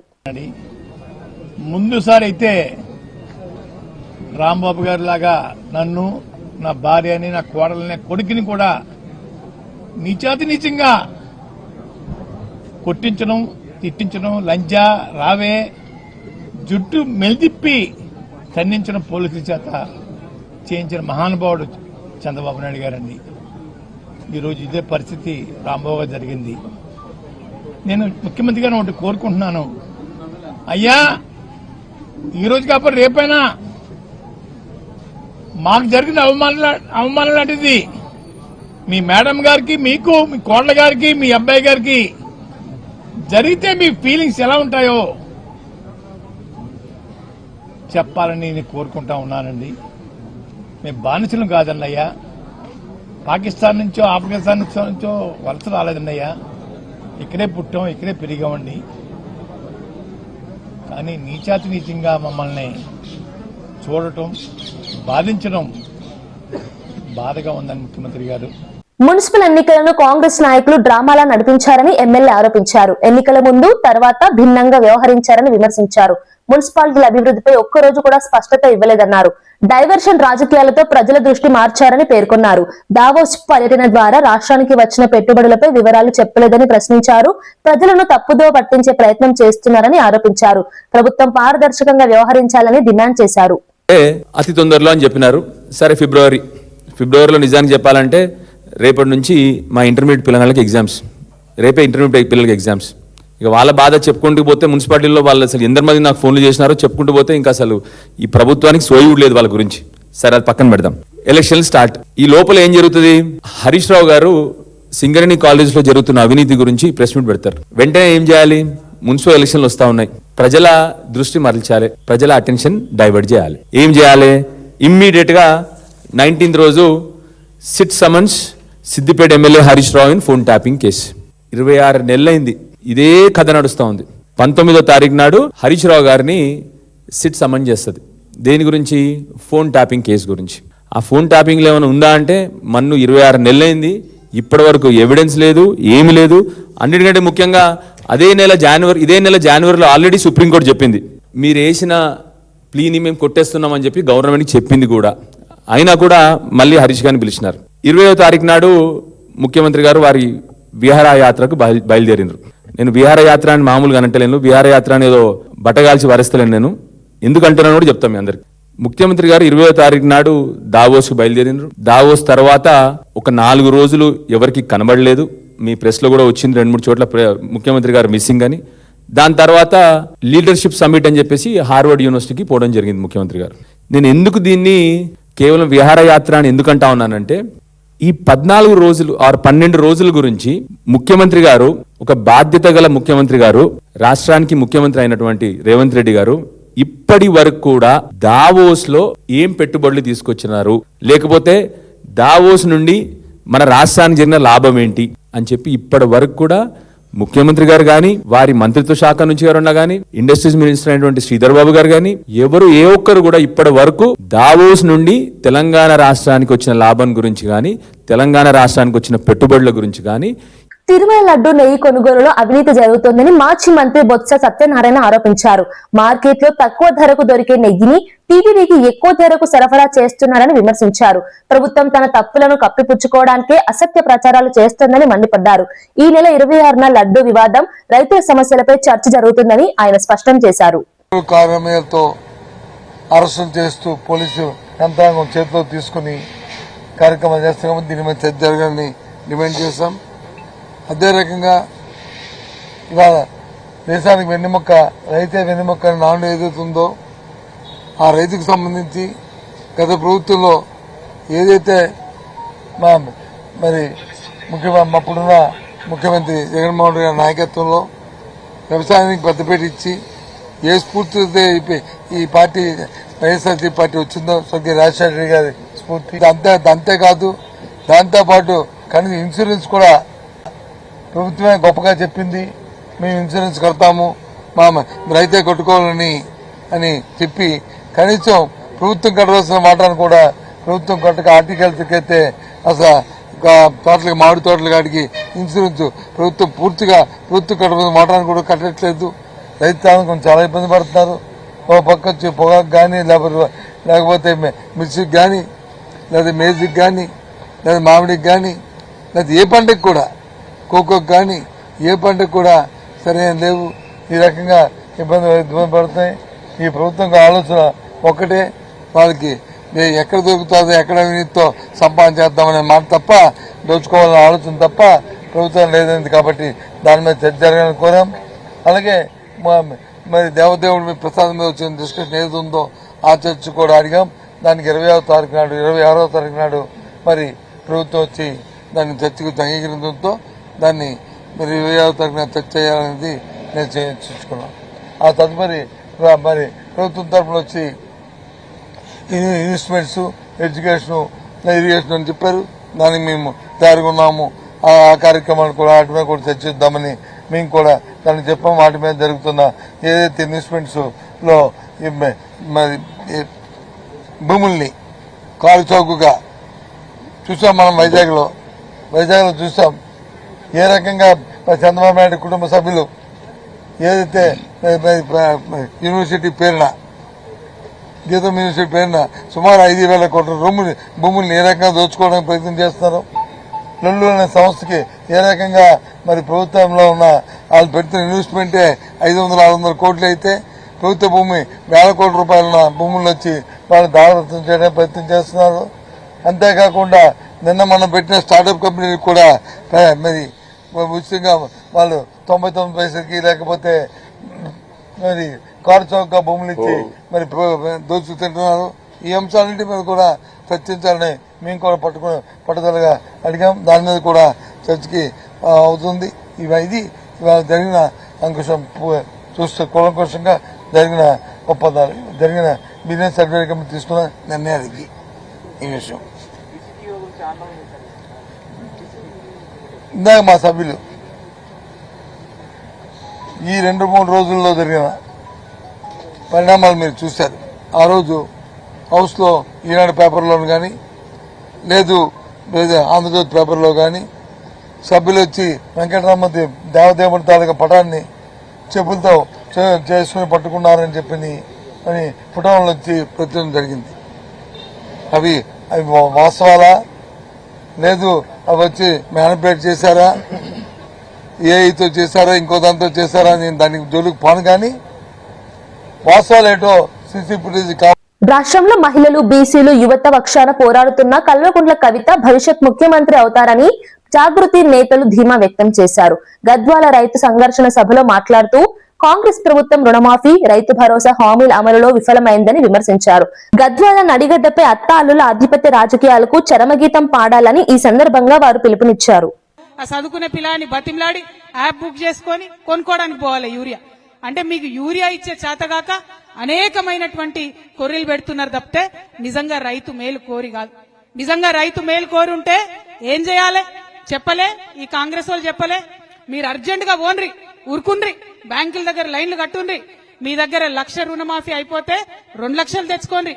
S12: ముందుసారి అయితే రాంబాబు గారి లాగా నన్ను, నా భార్యని, నా కోడలని, కొడుకుని కూడా నీచాతినీచంగా కొట్టించడం, తిట్టించడం, లంజా రావే జుట్టు మెలిదిప్పి ఖండించడం పోలీసుల చేత చేయించిన మహానుభావుడు చంద్రబాబు నాయుడు గారండి. ఈరోజు ఇదే పరిస్థితి రాంబాబు గారు జరిగింది. నేను ముఖ్యమంత్రి గారిని ఒకటి కోరుకుంటున్నాను, అయ్యా ఈరోజు కాకపోతే రేపైనా మాకు జరిగిన అవమానం లాంటిది మీ మేడం గారికి, మీకు, మీ కోడల గారికి, మీ అబ్బాయి గారికి జరిగితే మీ ఫీలింగ్స్ ఎలా ఉంటాయో చెప్పాలని నేను కోరుకుంటా ఉన్నానండి. మేము బానిసలు కాదన్నయ్యా, పాకిస్తాన్ నుంచో ఆఫ్ఘనిస్తాన్ నుంచో వలస రాలేదన్నయ్యా, ఇక్కడే పుట్టాం, ఇక్కడే పెరిగామండి. కానీ నీచాతినీచంగా మమ్మల్ని చూడటం, బాధించడం బాధగా ఉందని ముఖ్యమంత్రి గారు.
S2: మున్సిపల్ ఎన్నికలను కాంగ్రెస్ నాయకులు డ్రామాలా నడిపించారని ఎమ్మెల్యే ఆరోపించారు. ఎన్నికల ముందు తర్వాత భిన్నంగా వ్యవహరించారని విమర్శించారు. మున్సిపాలిటీల అభివృద్ధిపై ఒక్కరోజు కూడా స్పష్టత ఇవ్వలేదన్నారు. డైవర్షన్ రాజకీయాలతో ప్రజల దృష్టి మార్చారని పేర్కొన్నారు. దావోస్ పర్యటన ద్వారా రాష్ట్రానికి వచ్చిన పెట్టుబడులపై వివరాలు చెప్పలేదని ప్రశ్నించారు. ప్రజలను తప్పుదో పట్టించే ప్రయత్నం చేస్తున్నారని ఆరోపించారు. ప్రభుత్వం పారదర్శకంగా వ్యవహరించాలని డిమాండ్ చేశారు.
S13: అతి తొందరలో అని చెప్పినారు. సరే, ఫిబ్రవరిలో నిజానికి చెప్పాలంటే రేపటి నుంచి మా ఇంటర్మీడియట్ పిల్లలకి ఎగ్జామ్స్, రేపే ఇంటర్మీడియట్ పిల్లలకి ఎగ్జామ్స్. ఇక వాళ్ళ బాధ చెప్పుకుంటూ పోతే మున్సిపాలిటీలో వాళ్ళు అసలు ఎంతమంది నాకు ఫోన్లు చేసినారో చెప్పుకుంటూ పోతే ఇంకా అసలు ఈ ప్రభుత్వానికి సోయి లేదు వాళ్ళ గురించి. సరే, అది పక్కన పెడదాం. Election start. ఈ లోపల ఏం జరుగుతుంది? హరీష్ రావు గారు సింగరేణి కాలేజ్లో జరుగుతున్న అవినీతి గురించి ప్రెస్ మీట్ పెడతారు. వెంటనే ఏం చేయాలి? మున్సిపల్ ఎలక్షన్లు వస్తా ఉన్నాయి, ప్రజల దృష్టి మరల్చాలి, ప్రజల అటెన్షన్ డైవర్ట్ చేయాలి. ఏం చేయాలి? ఇమ్మీడియట్ గా 19th రోజు SIT summons Siddipet MLA Harish Rao in phone tapping case. 26 నెలలైంది ఇదే కథ నడుస్తూ ఉంది. 19వ తారీఖు నాడు హరీష్ రావు గారిని సిట్ సమన్ చేస్తుంది. దేని గురించి? ఫోన్ ట్యాపింగ్ కేసు గురించి. ఆ ఫోన్ ట్యాపింగ్లో ఏమైనా ఉందా అంటే మన్ను 26 నెలలైంది, ఇప్పటి వరకు ఎవిడెన్స్ లేదు, ఏమి లేదు. అన్నిటికంటే ముఖ్యంగా ఇదే నెల జనవరిలో ఆల్రెడీ సుప్రీంకోర్టు చెప్పింది, మీరు వేసిన ప్లీని మేము కొట్టేస్తున్నామని చెప్పి గవర్నమెంట్కి చెప్పింది కూడా. అయినా కూడా మళ్ళీ హరీష్ గారిని పిలిచినారు. 20వ తారీఖు నాడు ముఖ్యమంత్రి గారు వారి విహారయాత్రకు బయలుదేరినారు. నేను విహారయాత్ర అని మామూలుగా అంటలేను, విహారయాత్ర అని ఏదో బట్టగాల్చి వరేస్తలేను. నేను ఎందుకంటున్నాను కూడా చెప్తాను మీ అందరికి. ముఖ్యమంత్రి గారు 20వ తారీఖు నాడు దావోస్కు బయలుదేరినారు. దావోస్ తర్వాత ఒక 4 రోజులు ఎవరికి కనబడలేదు. మీ ప్రెస్లో కూడా వచ్చింది 2-3 చోట్ల ముఖ్యమంత్రి గారు మిస్సింగ్ అని. దాని తర్వాత లీడర్షిప్ సమ్మిట్ అని చెప్పేసి హార్వర్డ్ యూనివర్సిటీకి పోవడం జరిగింది ముఖ్యమంత్రి గారు. నేను ఎందుకు దీన్ని కేవలం విహారయాత్ర అని ఎందుకంటా ఉన్నానంటే, ఈ 14 రోజులు 12 రోజుల గురించి ముఖ్యమంత్రి గారు, ఒక బాధ్యత గల ముఖ్యమంత్రి గారు, రాష్ట్రానికి ముఖ్యమంత్రి అయినటువంటి రేవంత్ రెడ్డి గారు ఇప్పటి వరకు కూడా దావోస్ లో ఏం పెట్టుబడులు తీసుకొచ్చినారు, లేకపోతే దావోస్ నుండి మన రాష్ట్రానికి జరిగిన లాభం ఏంటి అని చెప్పి ఇప్పటి వరకు కూడా ముఖ్యమంత్రి గారు కానీ, వారి మంత్రిత్వ శాఖ నుంచి ఎవరన్నా కానీ, ఇండస్ట్రీస్ మినిస్టర్ అయినటువంటి శ్రీధర్ బాబు గారు కానీ, ఎవరు ఏ ఒక్కరు కూడా ఇప్పటి వరకు దావోస్ నుండి తెలంగాణ రాష్ట్రానికి వచ్చిన లాభం గురించి కానీ, తెలంగాణ రాష్ట్రానికి వచ్చిన పెట్టుబడుల గురించి కానీ.
S2: తిరుమల లడ్డు నెయ్యి కొనుగోలులో అవినీతి జరుగుతోందని మాజీ మంత్రి బొత్స సత్యనారాయణ ఆరోపించారు. మార్కెట్లో తక్కువ ధరకు దొరికే నెయ్యిని టీటీడీకి ఎక్కువ ధరకు సరఫరా చేస్తున్నారని విమర్శించారు. ప్రభుత్వం తన తప్పులను కప్పిపుచ్చుకోవడానికే అసత్య ప్రచారాలు చేస్తోందని మండిపడ్డారు. ఈ నెల 26న లడ్డు వివాదం, రైతుల సమస్యలపై చర్చ జరుగుతుందని ఆయన స్పష్టం చేశారు.
S3: కారణాలతో అరెస్టులు చేస్తూ పోలీసు యంత్రాంగం చేతిలో తీసుకుని కార్యక్రమం చేస్తామని దీని మీద చర్చ జరగాలని డిమాండ్ చేశాం. అదే రకంగా ఇవాళ దేశానికి వెన్నెముక్క, రైతే వెన్నెముక్క నాడు ఏదైతుందో ఆ రైతుకు సంబంధించి గత ప్రభుత్వంలో ఏదైతే మరి అప్పుడున్న ముఖ్యమంత్రి జగన్మోహన్ రెడ్డి గారి నాయకత్వంలో వ్యవసాయానికి పెద్దపీట ఇచ్చి ఏ స్ఫూర్తితో ఈ పార్టీ వైఎస్ఆర్సీపీ పార్టీ వచ్చిందో స్వర్గీయ రాజశేఖర రెడ్డి గారి స్ఫూర్తి అంతేకాదు దాంతోపాటు కనీసం ఇన్సూరెన్స్ కూడా ప్రభుత్వమే గొప్పగా చెప్పింది. మేము ఇన్సూరెన్స్ కడతాము, మా రైతే కొట్టుకోవాలని అని చెప్పి కనీసం ప్రభుత్వం కట్టవలసిన వాటాను కూడా ప్రభుత్వం కట్టక హార్టికల్చర్కి అయితే అసలు తోటలకి మామిడి తోటల కాడికి ఇన్సూరెన్స్ ప్రభుత్వం ప్రభుత్వం కట్టవలసిన వాటాను కూడా కట్టట్లేదు. రైతాంగం కొంచెం చాలా ఇబ్బంది పడుతున్నారు. ఓ పక్క వచ్చి పొగాకు కానీ లేకపోతే మిర్చికి కానీ లేదా మేజికి కానీ లేదా మామిడికి కానీ లేదా ఏ పంటకు కూడా కోకోకి కానీ ఏ పంటకు కూడా సరైన లేవు. ఈ రకంగా ఇబ్బంది పడుతున్నాయి. ఈ ప్రభుత్వం ఆలోచన ఒక్కటే, వాళ్ళకి ఎక్కడ దొరుకుతుందో ఎక్కడ అవినీతితో సంపాదన చేద్దామనే మాట తప్ప, దోచుకోవాలనే ఆలోచన తప్ప ప్రభుత్వం లేదండి. కాబట్టి దాని మీద చర్చ జరగాలని కోరాం. అలాగే మరి దేవదేవుడి మీద ప్రసాదం మీద వచ్చిన డిస్కషన్ ఏది ఉందో ఆ చర్చ కూడా అడిగాం. దానికి 26వ తారీఖు నాడు మరి ప్రభుత్వం వచ్చి దాన్ని చర్చకు అంగీకరించడంతో దాన్ని మరి 26వ తారీఖున చర్చ చేయాలనేది నేను చర్చించుకున్నాను. ఆ తదుపరి మరి ప్రభుత్వం తరఫున వచ్చి ఇన్వెస్ట్మెంట్స్, ఎడ్యుకేషన్, ఇరిగేషన్ అని చెప్పారు. దానికి మేము తయారుగా ఉన్నాము. ఆ కార్యక్రమాలు కూడా వాటి మీద కూడా చర్చిద్దామని మేము కూడా దాన్ని చెప్పాము. వాటి మీద జరుగుతున్న ఏదైతే ఇన్వెస్ట్మెంట్స్ లో మరి భూముల్ని కారు చౌకగా చూసాం. మనం వైజాగ్ లో చూసాం ఏ రకంగా చంద్రబాబు నాయుడు కుటుంబ సభ్యులు ఏదైతే యూనివర్సిటీ పేరున గీతం యూనివర్సిటీ పేరున సుమారు 5,000 కోట్ల భూముల్ని ఏ రకంగా దోచుకోవడానికి ప్రయత్నం చేస్తున్నారు. లొల్లు అనే సంస్థకి ఏ రకంగా మరి ప్రభుత్వంలో ఉన్న వాళ్ళు పెడుతున్న ఇన్వెస్ట్మెంటే 500-600 కోట్లు అయితే ప్రభుత్వ భూమి 1,000 కోట్ల రూపాయల భూములు వచ్చి వాళ్ళు దావరత్నం చేయడానికి ప్రయత్నం చేస్తున్నారు. అంతేకాకుండా నిన్న మనం పెట్టిన స్టార్టప్ కంపెనీలకు కూడా మరి ఉచితంగా వాళ్ళు 99 పైసలకి లేకపోతే మరి కారు చౌకగా భూములు ఇచ్చి మరి దోచుకు తింటున్నారు. ఈ అంశాలన్నింటి మీద కూడా చర్చించాలని మేము కూడా పట్టుదలగా అడిగాం. దాని మీద కూడా చర్చకి అవుతుంది. ఇది ఇవాళ జరిగిన అంకుశం చూస్తే కూలంకషంగా జరిగిన ఒప్పందాలు, జరిగిన బిజినెస్ అడ్వైజరీ కమిటీ తీసుకున్న నిర్ణయానికి ఈ విషయం. ఇందాక మా సభ్యులు ఈ 2-3 రోజుల్లో జరిగిన పరిణామాలు మీరు చూశారు. ఆ రోజు హౌస్లో ఈనాడు పేపర్లోను కానీ లేదు ఆంధ్రజ్యోతి పేపర్లో కానీ సభ్యులు వచ్చి వెంకటరామూర్తి దేవదేవుడి తాలూకా పటాన్ని చెప్పులతో చేసుకుని పట్టుకున్నారని చెప్పి అని పుటంలో వచ్చి ప్రచురణ జరిగింది. అవి వాస్తవాలా లేదు అవి వచ్చి మ్యానిపులేట్ చేశారా, ఏఐతో చేశారా, ఇంకో దాంతో చేశారా, నేను దానికి జోలికి పోను. కానీ వాస్తవాలేటో సీసీ ఫుటేజ్
S2: రాష్ట్రంలో మహిళలు, బీసీలు, యువత పక్షాన పోరాడుతున్న కల్వకుంట్ల కవిత భవిష్యత్ ముఖ్యమంత్రి అవుతారని జాగృతి నేతలు ధీమా వ్యక్తం చేశారు. గద్వాల రైతు సంఘర్షణ సభలో మాట్లాడుతూ కాంగ్రెస్ ప్రభుత్వం రుణమాఫీ, రైతు భరోసా హామీల అమలులో విఫలమైందని విమర్శించారు. గద్వాల నడిగడ్డపై అత్త అల్లుల ఆధిపత్య రాజకీయాలకు చరమగీతం పాడాలని ఈ సందర్భంగా వారు పిలుపునిచ్చారు.
S14: ఆ చదువుకునే పిల్లాన్ని బతిమలాడి యాప్ బుక్ చేసుకొని కొనుక్కోవడానికి పోవాలి యూరియా. అంటే మీకు యూరియా ఇచ్చే చేతగాక అనేకమైనటువంటి కొర్రీలు పెడుతున్నారు తప్పితే నిజంగా రైతు మేలు కోరి కాదు. నిజంగా రైతు మేలు కోరి ఉంటే ఏం చేయాలి చెప్పలే, ఈ కాంగ్రెస్ వాళ్ళు చెప్పలే. మీరు అర్జెంట్ గా ఓన్రి ఊరుకుండ్రి, బ్యాంకుల దగ్గర లైన్లు కట్టుండ్రి. మీ దగ్గర 1,00,000 రుణమాఫీ అయిపోతే 2 లక్షలు తెచ్చుకోండి.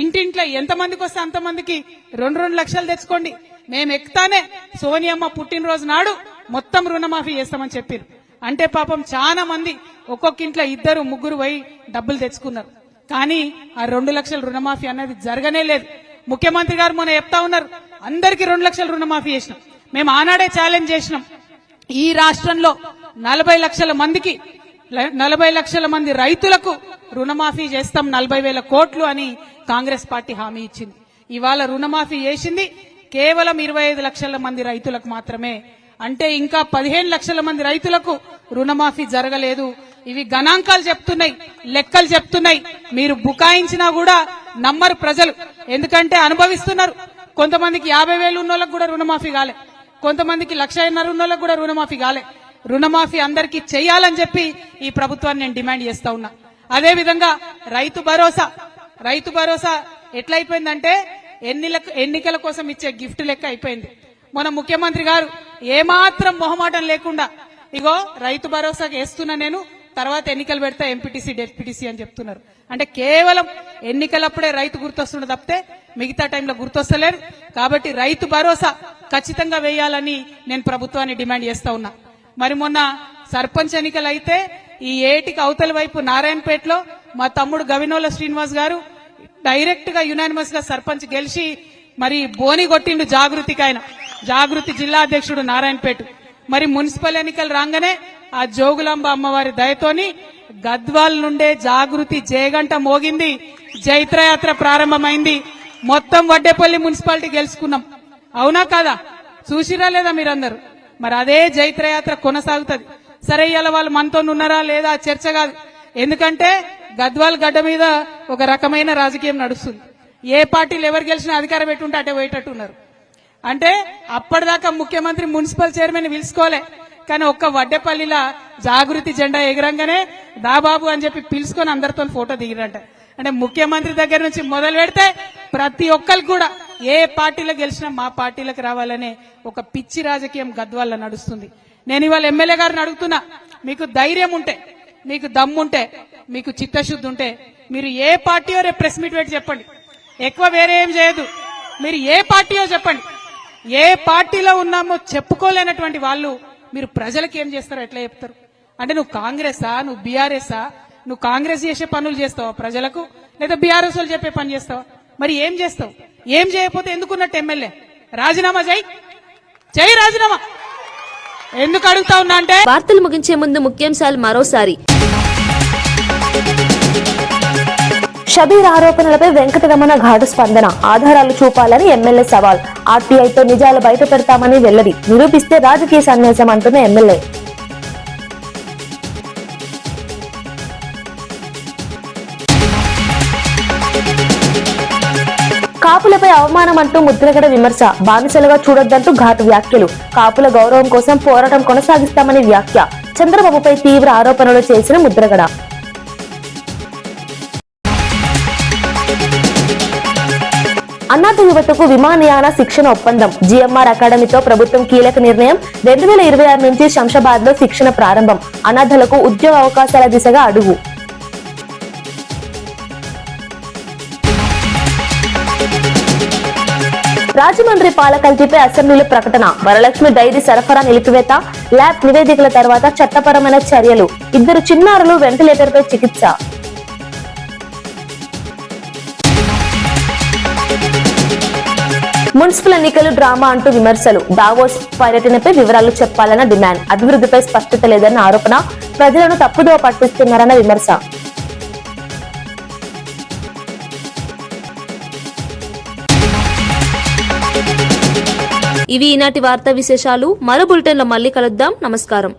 S14: ఇంటింట్లో ఎంతమందికి వస్తే అంతమందికి 2 లక్షలు తెచ్చుకోండి. మేము ఎక్కుతానే సోనియమ్మ పుట్టినరోజు నాడు మొత్తం రుణమాఫీ చేస్తామని చెప్పారు. అంటే పాపం చాలా మంది ఒక్కొక్క ఇంట్లో 2-3 పోయి డబ్బులు తెచ్చుకున్నారు. కానీ ఆ 2 లక్షల రుణమాఫీ అనేది జరగనే లేదు. ముఖ్యమంత్రి గారు మొన్న చెప్తా ఉన్నారు అందరికీ 2 లక్షల రుణమాఫీ చేసినాం. మేము ఆనాడే ఛాలెంజ్ చేసినాం, ఈ రాష్ట్రంలో 40 లక్షల మందికి 40 లక్షల మంది రైతులకు రుణమాఫీ చేస్తాం 40,000 కోట్లు అని కాంగ్రెస్ పార్టీ హామీ ఇచ్చింది. ఇవాళ రుణమాఫీ చేసింది కేవలం 25 లక్షల మంది రైతులకు మాత్రమే. అంటే ఇంకా 15 లక్షల మంది రైతులకు రుణమాఫీ జరగలేదు. ఇవి గణాంకాలు చెప్తున్నాయి, లెక్కలు చెప్తున్నాయి. మీరు బుకాయించినా కూడా నమ్మరు ప్రజలు, ఎందుకంటే అనుభవిస్తున్నారు. కొంతమందికి 50,000 ఉన్న వాళ్ళకి కూడా రుణమాఫీ కాలే, కొంతమందికి 1,50,000 ఉన్న వాళ్ళకి కూడా రుణమాఫీ కాలే. రుణమాఫీ అందరికీ చేయాలని చెప్పి ఈ ప్రభుత్వాన్ని నేను డిమాండ్ చేస్తా ఉన్నా. అదే విధంగా రైతు భరోసా ఎట్లయిపోయిందంటే ఎన్నికల కోసం ఇచ్చే గిఫ్ట్ లెక్క అయిపోయింది. మన ముఖ్యమంత్రి గారు ఏమాత్రం మొహమాటం లేకుండా ఇగో రైతు భరోసాకి వేస్తున్నా నేను, తర్వాత ఎన్నికలు పెడతా ఎంపీటీసీ డెప్యూటీసీ అని చెప్తున్నారు. అంటే కేవలం ఎన్నికలప్పుడే రైతు గుర్తొస్తుండ తప్పితే మిగతా టైంలో గుర్తొస్తలేరు. కాబట్టి రైతు భరోసా ఖచ్చితంగా వేయాలని నేను ప్రభుత్వాన్ని డిమాండ్ చేస్తా ఉన్నా. మరి మొన్న సర్పంచ్ ఎన్నికలు అయితే ఈ ఏటికి అవతల వైపు నారాయణపేటలో మా తమ్ముడు గవినోల శ్రీనివాస్ గారు డైరెక్ట్ గా యునానిమస్ గా సర్పంచ్ గెలిచి మరి బోని కొట్టిండు జాగృతి జిల్లా అధ్యక్షుడు నారాయణపేట. మరి మున్సిపల్ ఎన్నికలు రాగానే ఆ జోగులాంబ అమ్మవారి దయతోని గద్వాల్ నుండే జాగృతి జయగంట మోగింది, జైత్రయాత్ర ప్రారంభమైంది. మొత్తం వడ్డేపల్లి మున్సిపాలిటీ గెలుచుకున్నాం. అవునా కాదా? చూసిరా లేదా మీరందరూ? మరి అదే జైత్రయాత్ర కొనసాగుతుంది. సరే ఇవాళ వాళ్ళు మనతో ఉన్నారా లేదా చర్చ కాదు. ఎందుకంటే గద్వాల్ గడ్డ మీద ఒక రకమైన రాజకీయం నడుస్తుంది. ఏ పార్టీలు ఎవరు గెలిచినా అధికారం పెట్టుంటే అటే పోయేటట్టున్నారు. అంటే అప్పటిదాకా ముఖ్యమంత్రి మున్సిపల్ చైర్మన్ పిలుచుకోలే, కానీ ఒక్క వడ్డేపల్లిలా జాగృతి జెండా ఎగరంగానే దాబాబు అని చెప్పి పిలుచుకొని అందరితో ఫోటో దిగిరంట. అంటే ముఖ్యమంత్రి దగ్గర నుంచి మొదలు పెడితే ప్రతి ఒక్కరికి కూడా ఏ పార్టీలో గెలిచినా మా పార్టీలకు రావాలనే ఒక పిచ్చి రాజకీయం గద్వాల్లో నడుస్తుంది. నేను ఇవాళ ఎమ్మెల్యే గారిని అడుగుతున్నా, మీకు ధైర్యం ఉంటే, మీకు దమ్ముంటే, మీకు చిత్తశుద్ధి ఉంటే మీరు ఏ పార్టీయో రేపు ప్రెస్ మీట్ పెట్టి చెప్పండి. ఎక్కువ వేరే ఏం చేయదు, మీరు ఏ పార్టీయో చెప్పండి. ఏ పార్టీలో ఉన్నామో చెప్పుకోలేనటువంటి వాళ్ళు మీరు ప్రజలకు ఏం చేస్తారో ఎట్లా చెప్తారు? అంటే నువ్వు కాంగ్రెసా, నువ్వు బీఆర్ఎస్ఆ? నువ్వు కాంగ్రెస్ చేసే పనులు చేస్తావా ప్రజలకు, లేదా బీఆర్ఎస్ వాళ్ళు చెప్పే పని చేస్తావా? మరి ఏం చేస్తావు? ఏం చేయకపోతే ఎందుకున్నట్టు ఎమ్మెల్యే? రాజీనామా చేయి రాజీనామా. ఎందుకు అడుగుతా ఉన్నా అంటే
S1: వార్తలు ముగించే ముందు ముఖ్యాంశాలు మరోసారి.
S2: షబీర్ ఆరోపణలపై వెంకటరమణ ఘాటు స్పందన, ఆధారాలు చూపాలని ఎమ్మెల్యే సవాల్, ఆర్టీఐతో నిజాలు బయట పెడతామని వెల్లడి, నిరూపిస్తే రాజకీయ సన్యాసం అంటున్న ఎమ్మెల్యే. కాపులపై అవమానం అంటూ ముద్రగడ విమర్శ, బానిసలుగా చూడొద్దంటూ ఘాటు వ్యాఖ్యలు, కాపుల గౌరవం కోసం పోరాటం కొనసాగిస్తామని వ్యాఖ్య, చంద్రబాబుపై తీవ్ర ఆరోపణలు చేసిన ముద్రగడ. అనాథ యువతకు విమానయాన శిక్షణ ఒప్పందం, జిఎంఆర్ అకాడమీతో ప్రభుత్వం కీలక నిర్ణయం, 2026 నుంచి శంషాబాద్ లో శిక్షణ ప్రారంభం, అనాథలకు ఉద్యోగ అవకాశాల దిశగా అడుగు. రాజమండ్రి పాలకల్టీపై అసెంబ్లీలో ప్రకటన, వరలక్ష్మి డైరీ సరఫరా నిలిపివేత, ల్యాబ్ నివేదికల తర్వాత చట్టపరమైన చర్యలు, 2 చిన్నారులు వెంటిలేటర్పై చికిత్స. మున్సిపల్ ఎన్నికలు డ్రామా అంటూ విమర్శలు, దావోస్ పర్యటనపై వివరాలు చెప్పాలన్న డిమాండ్, అభివృద్ధిపై స్పష్టత లేదన్న ఆరోపణ, ప్రజలను తప్పుదోవ పట్టిస్తున్నారన్న విమర్శ.
S1: ఇవి ఈనాటి వార్తా విశేషాలు. మరో బులెటిన్లో మళ్ళీ కలుద్దాం. నమస్కారం.